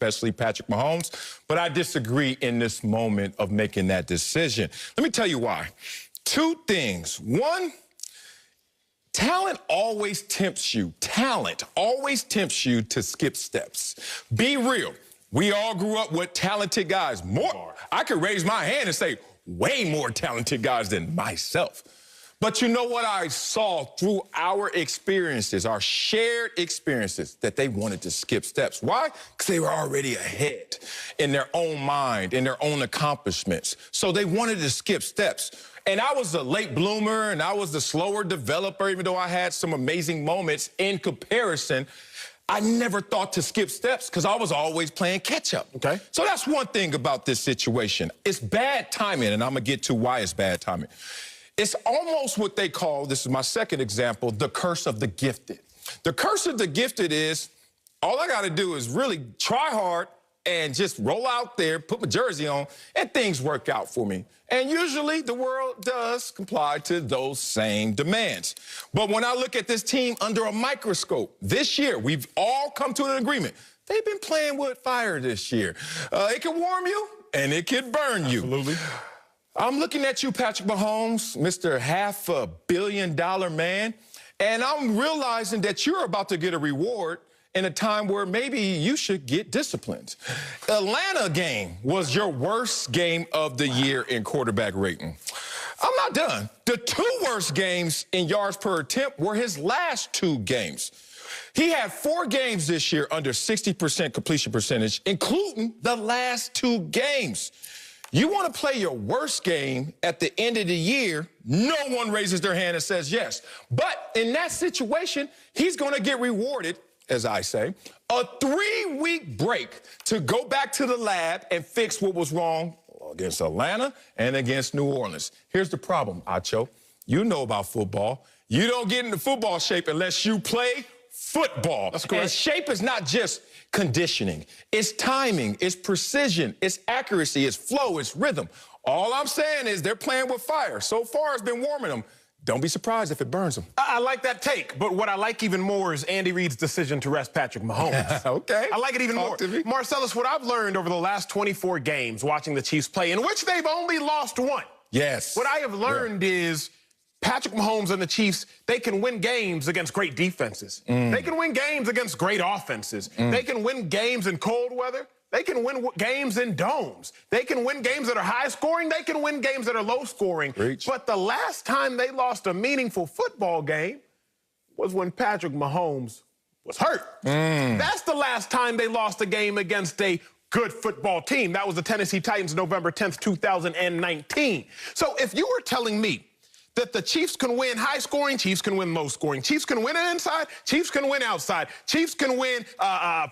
especially Patrick Mahomes. But I disagree in this moment of making that decision. Let me tell you why. Two things. One, talent always tempts you. Talent always tempts you to skip steps. Be real. We all grew up with talented guys. I could raise my hand and say way more talented guys than myself. But you know what I saw through our experiences, our shared experiences, that they wanted to skip steps. Why? Because they were already ahead in their own mind, in their own accomplishments. So they wanted to skip steps. And I was a late bloomer, and I was the slower developer, even though I had some amazing moments in comparison. I never thought to skip steps because I was always playing catch-up. Okay. So that's one thing about this situation. It's bad timing, and I'm going to get to why it's bad timing. It's almost what they call, this is my second example, the curse of the gifted. The curse of the gifted is, all I got to do is really try hard and just roll out there, put my jersey on, and things work out for me. And usually the world does comply to those same demands. But when I look at this team under a microscope, this year, we've all come to an agreement. They've been playing with fire this year. It can warm you, and it can burn you. Absolutely. I'm looking at you, Patrick Mahomes, Mr. $500 million man, and I'm realizing that you're about to get a reward in a time where maybe you should get disciplined. Atlanta game was your worst game of the year in quarterback rating. I'm not done. The two worst games in yards per attempt were his last two games. He had 4 games this year under 60% completion percentage, including the last 2 games. You want to play your worst game at the end of the year, no one raises their hand and says yes. But in that situation, he's going to get rewarded, as I say, a 3-week break to go back to the lab and fix what was wrong against Atlanta and against New Orleans. Here's the problem, Acho. You know about football. You don't get into football shape unless you play football. That's correct. And shape is not just conditioning. It's timing, it's precision, it's accuracy, it's flow, it's rhythm. All I'm saying is they're playing with fire. So far, it's been warming them. Don't be surprised if it burns them. I like that take, but what I like even more is Andy Reid's decision to rest Patrick Mahomes. Okay. I like it even more. Marcellus, what I've learned over the last 24 games watching the Chiefs play, in which they've only lost 1. Yes. What I have learned is Patrick Mahomes and the Chiefs, they can win games against great defenses. They can win games against great offenses. They can win games in cold weather. They can win games in domes. They can win games that are high scoring. They can win games that are low scoring. Preach. But the last time they lost a meaningful football game was when Patrick Mahomes was hurt. That's the last time they lost a game against a good football team. That was the Tennessee Titans, November 10th, 2019. So if you were telling me that the Chiefs can win high scoring, Chiefs can win low scoring, Chiefs can win inside, Chiefs can win outside, Chiefs can win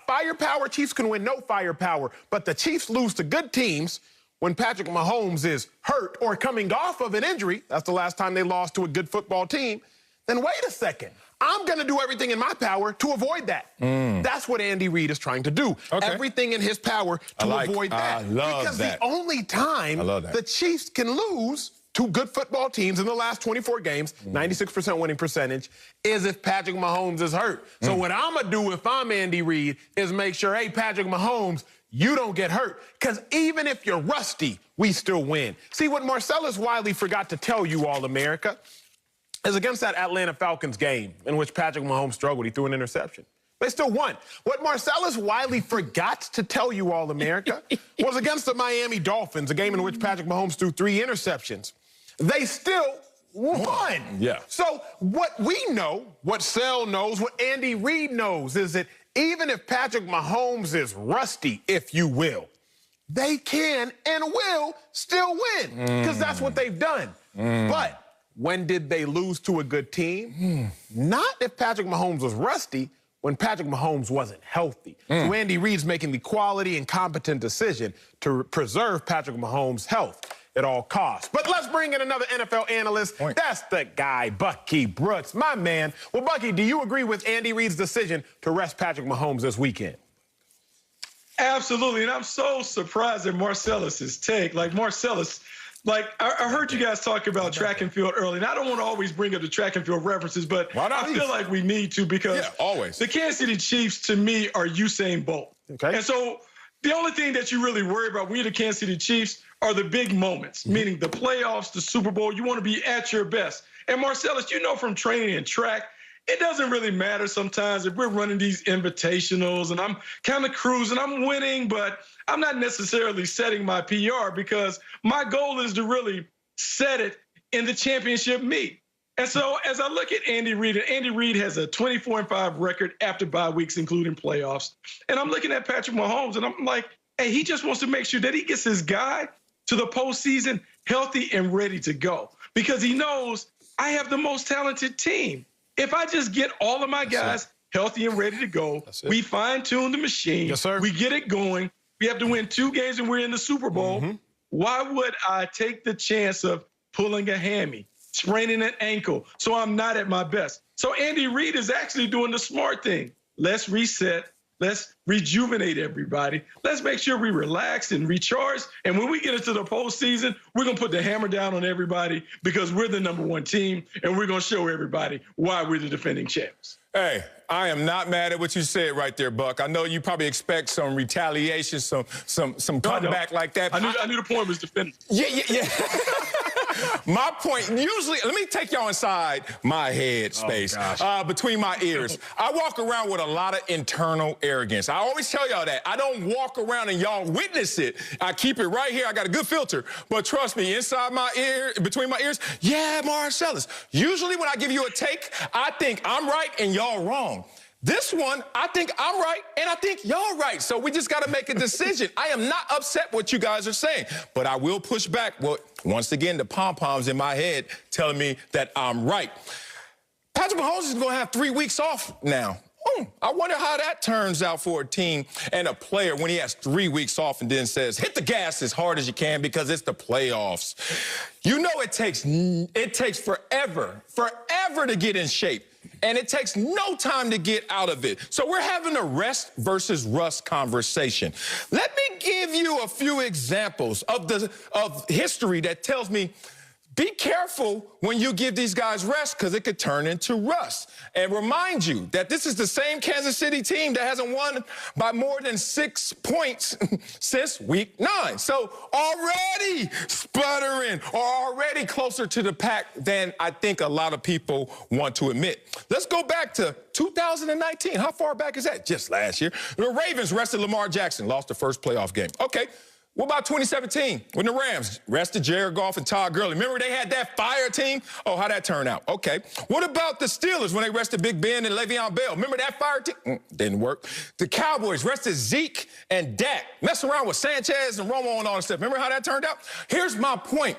firepower, Chiefs can win no firepower, but the Chiefs lose to good teams when Patrick Mahomes is hurt or coming off of an injury. That's the last time they lost to a good football team. Then wait a second. I'm going to do everything in my power to avoid that. That's what Andy Reid is trying to do. Okay. Everything in his power to avoid that. I love because that. the only time the Chiefs can lose to good football teams in the last 24 games, 96% winning percentage, is if Patrick Mahomes is hurt. So what I'm going to do if I'm Andy Reid is make sure, hey, Patrick Mahomes, you don't get hurt. Because even if you're rusty, we still win. See, what Marcellus Wiley forgot to tell you all, America, is against that Atlanta Falcons game in which Patrick Mahomes struggled. He threw an interception. They still won. What Marcellus Wiley forgot to tell you all, America, was against the Miami Dolphins, a game in which Patrick Mahomes threw 3 interceptions. They still won. Yeah. So what we know, what Sell knows, what Andy Reid knows is that even if Patrick Mahomes is rusty, if you will, they can and will still win because that's what they've done. But when did they lose to a good team? Not if Patrick Mahomes was rusty, when Patrick Mahomes wasn't healthy. So Andy Reid's making the quality and competent decision to preserve Patrick Mahomes' health at all costs. But let's bring in another NFL analyst. That's the guy, Bucky Brooks, my man. Well, Bucky, do you agree with Andy Reid's decision to rest Patrick Mahomes this weekend? Absolutely, and I'm so surprised at Marcellus's take. Like, Marcellus, I heard you guys talk about track and field early, and I don't want to always bring up the track and field references, but I feel like we need to because always. The Kansas City Chiefs, to me, are Usain Bolt. Okay. And so the only thing that you really worry about when you're the Kansas City Chiefs are the big moments, meaning the playoffs, the Super Bowl. You want to be at your best. And Marcellus, you know from training and track, it doesn't really matter sometimes if we're running these invitationals and I'm kind of cruising, I'm winning, but I'm not necessarily setting my PR because my goal is to really set it in the championship meet. And so as I look at Andy Reid, and Andy Reid has a 24-5 record after bye weeks, including playoffs. And I'm looking at Patrick Mahomes, and I'm like, hey, he just wants to make sure that he gets his guy to the postseason healthy and ready to go because he knows I have the most talented team. If I just get all of my guys healthy and ready to go, we fine-tune the machine. Yes, sir. We get it going. We have to win 2 games and we're in the Super Bowl. Why would I take the chance of pulling a hammy, spraining an ankle, so I'm not at my best? So Andy Reid is actually doing the smart thing. Let's reset. Let's rejuvenate everybody. Let's make sure we relax and recharge. And when we get into the postseason, we're going to put the hammer down on everybody because we're the #1 team, and we're going to show everybody why we're the defending champs. Hey, I am not mad at what you said right there, Buck. I know you probably expect some retaliation, some comeback like that. I knew the point was defending. Yeah. My point, usually, let me take y'all inside my head space, between my ears. I walk around with a lot of internal arrogance. I always tell y'all that. I don't walk around and y'all witness it. I keep it right here. I got a good filter. But trust me, inside my ear, between my ears, yeah, Marcellus. Usually when I give you a take, I think I'm right and y'all wrong. This one, I think I'm right, and I think y'all right. So we just got to make a decision. I am not upset what you guys are saying, but I will push back. Well, once again, the pom-poms in my head telling me that I'm right. Patrick Mahomes is going to have 3 weeks off now. I wonder how that turns out for a team and a player when he has 3 weeks off and then says, hit the gas as hard as you can because it's the playoffs. You know it takes forever to get in shape. And it takes no time to get out of it. So we're having a rest versus rust conversation. Let me give you a few examples of history that tells me be careful when you give these guys rest because it could turn into rust. And remind you that this is the same Kansas City team that hasn't won by more than 6 points since week 9. So already sputtering or already closer to the pack than I think a lot of people want to admit. Let's go back to 2019. How far back is that? Just last year. The Ravens rested Lamar Jackson, lost the first playoff game. Okay. What about 2017 when the Rams rested Jared Goff and Todd Gurley? Remember they had that fire team? Oh, how'd that turn out? Okay. What about the Steelers when they rested Big Ben and Le'Veon Bell? Remember that fire team? Didn't work. The Cowboys rested Zeke and Dak. Mess around with Sanchez and Romo and all that stuff. Remember how that turned out? Here's my point.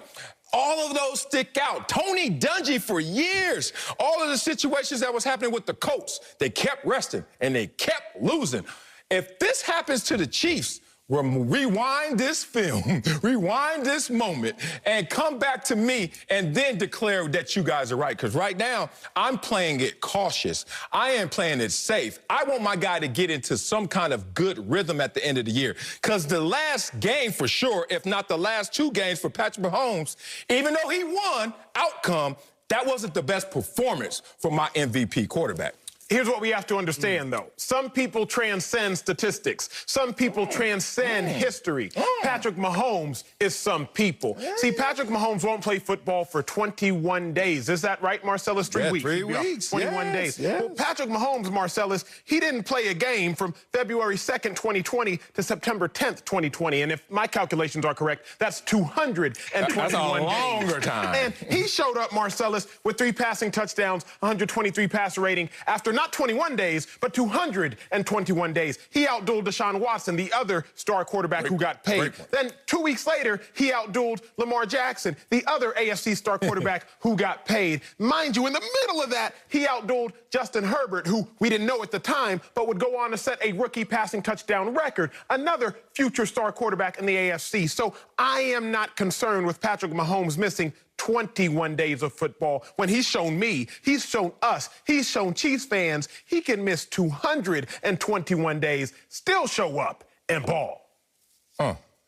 All of those stick out. Tony Dungy for years. All of the situations that was happening with the Colts, they kept resting and they kept losing. If this happens to the Chiefs, rewind this film, rewind this moment, and come back to me and then declare that you guys are right. Because right now, I'm playing it cautious. I am playing it safe. I want my guy to get into some kind of good rhythm at the end of the year. Because the last game for sure, if not the last 2 games for Patrick Mahomes, even though he won, outcome, that wasn't the best performance for my MVP quarterback. Here's what we have to understand, though. Some people transcend statistics. Some people transcend history. Patrick Mahomes is some people. See, Patrick Mahomes won't play football for 21 days. Is that right, Marcellus? 3 weeks. 3 weeks. 21 days. Yes. Well, Patrick Mahomes, Marcellus, he didn't play a game from February 2nd, 2020 to September 10th, 2020. And if my calculations are correct, that's 221 That's a longer time. And he showed up, Marcellus, with 3 passing touchdowns, 123 passer rating after not 21 days, but 221 days. He outdueled Deshaun Watson, the other star quarterback who got paid. Then 2 weeks later, he outdueled Lamar Jackson, the other AFC star quarterback who got paid. Mind you, in the middle of that, he outdueled Justin Herbert, who we didn't know at the time, but would go on to set a rookie passing touchdown record, another future star quarterback in the AFC. So I am not concerned with Patrick Mahomes missing 21 days of football when he's shown me, he's shown us, he's shown Chiefs fans he can miss 221 days, still show up and ball.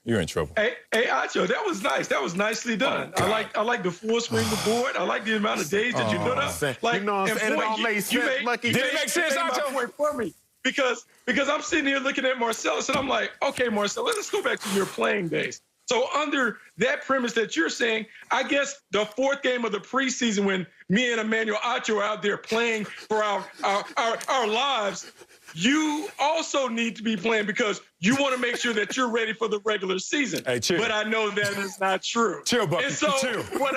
You're in trouble. Hey, Acho, that was nice. That was nicely done. I like the full swing of the board. I like the amount of days that you put up. Like, you know what I'm saying? It all made sense, Lucky. Did it make sense, Acho? For me. because I'm sitting here looking at Marcellus, and I'm like, okay, Marcellus, let's go back to your playing days. So under that premise that you're saying, I guess the fourth game of the preseason when me and Emmanuel Acho are out there playing for our lives, you also need to be playing because you want to make sure that you're ready for the regular season. Hey, chill. But I know that is not true. Chill, Bucky. And so Chill. what